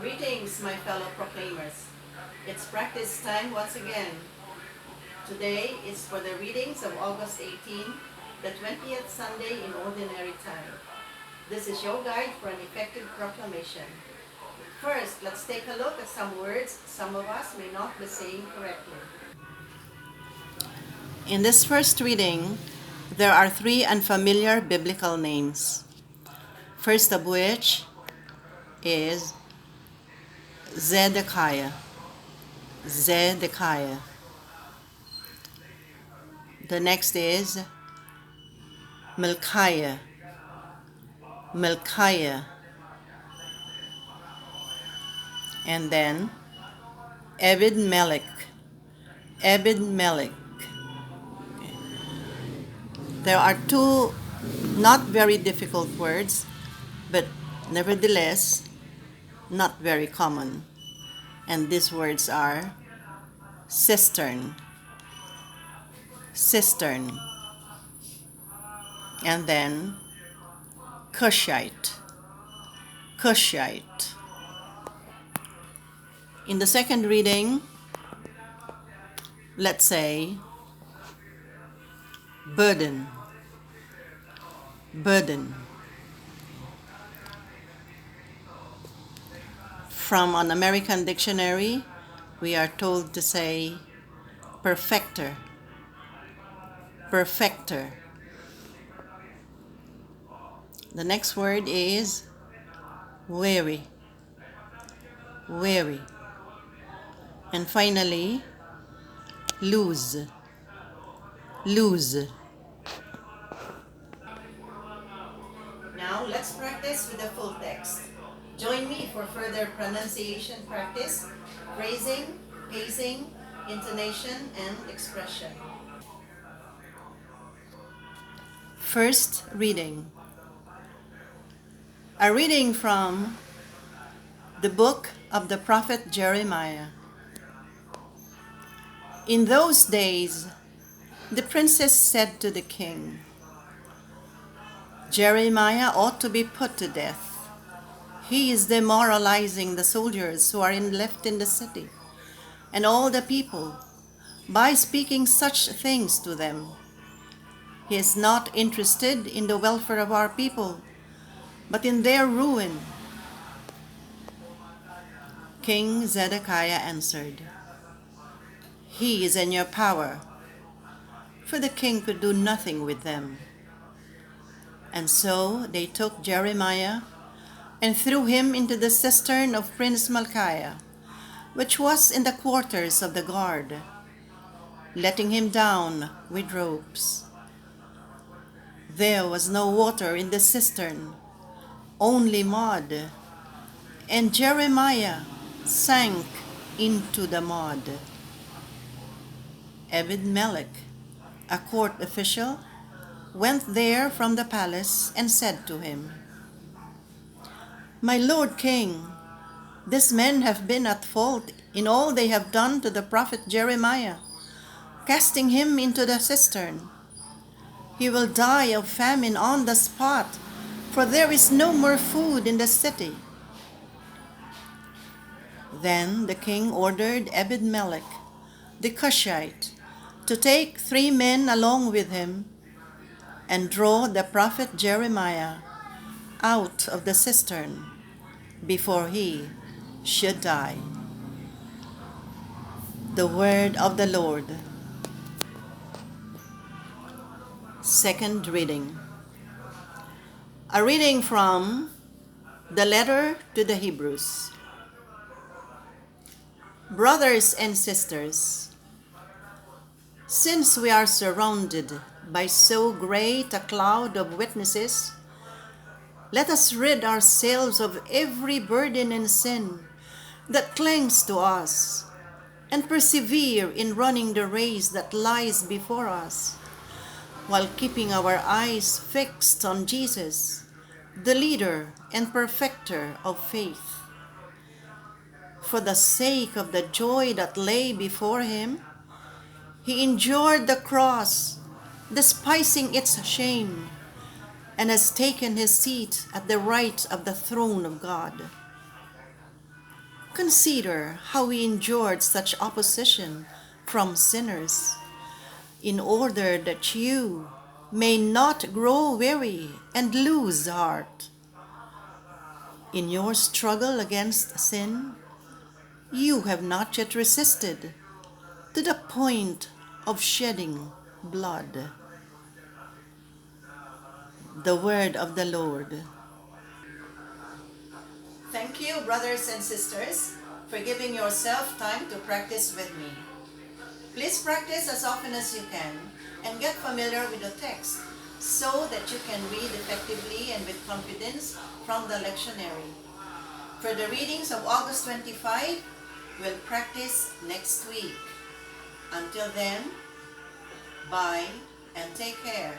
Greetings, my fellow proclaimers. It's practice time once again. Today is for the readings of August 18, the 20th Sunday in Ordinary Time. This is your guide for an effective proclamation. First, let's take a look at some words some of us may not be saying correctly. In this first reading, there are three unfamiliar biblical names. First of which is Zedekiah. Zedekiah. The next is Micaiah. Micaiah. And then Ebed-Melech. Ebed-Melech. There are two not very difficult words, but nevertheless not very common. And these words are cistern, cistern, and then Cushite, Cushite. In the second reading, let's say burden, burden. From an American dictionary, we are told to say perfecter, perfecter. The next word is weary, weary. And finally, lose, lose. Now let's practice with the full text. Join me for further pronunciation practice, phrasing, pacing, intonation, and expression. First reading. A reading from the book of the prophet Jeremiah. In those days, the princess said to the king, Jeremiah ought to be put to death. He is demoralizing the soldiers who are left in the city and all the people by speaking such things to them. He is not interested in the welfare of our people, but in their ruin. King Zedekiah answered, He is in your power, for the king could do nothing with them. And so they took Jeremiah and threw him into the cistern of Prince Malchiah, which was in the quarters of the guard, letting him down with ropes. There was no water in the cistern, only mud, and Jeremiah sank into the mud. Ebed-Melech, a court official, went there from the palace and said to him, My lord king, these men have been at fault in all they have done to the prophet Jeremiah, casting him into the cistern. He will die of famine on the spot, for there is no more food in the city. Then the king ordered Ebed-Melech, the Cushite, to take 3 men along with him and draw the prophet Jeremiah out of the cistern before he should die. The word of the Lord. Second reading. A reading from the letter to the Hebrews. Brothers and sisters, since we are surrounded by so great a cloud of witnesses, let us rid ourselves of every burden and sin that clings to us, and persevere in running the race that lies before us, while keeping our eyes fixed on Jesus, the leader and perfecter of faith. For the sake of the joy that lay before him, he endured the cross, despising its shame, and has taken his seat at the right of the throne of God. Consider how we endured such opposition from sinners, in order that you may not grow weary and lose heart. In your struggle against sin, you have not yet resisted to the point of shedding blood. The word of the Lord. Thank you, brothers and sisters, for giving yourself time to practice with me. Please practice as often as you can and get familiar with the text so that you can read effectively and with confidence from the lectionary. For the readings of August 25, we'll practice next week. Until then, bye and take care.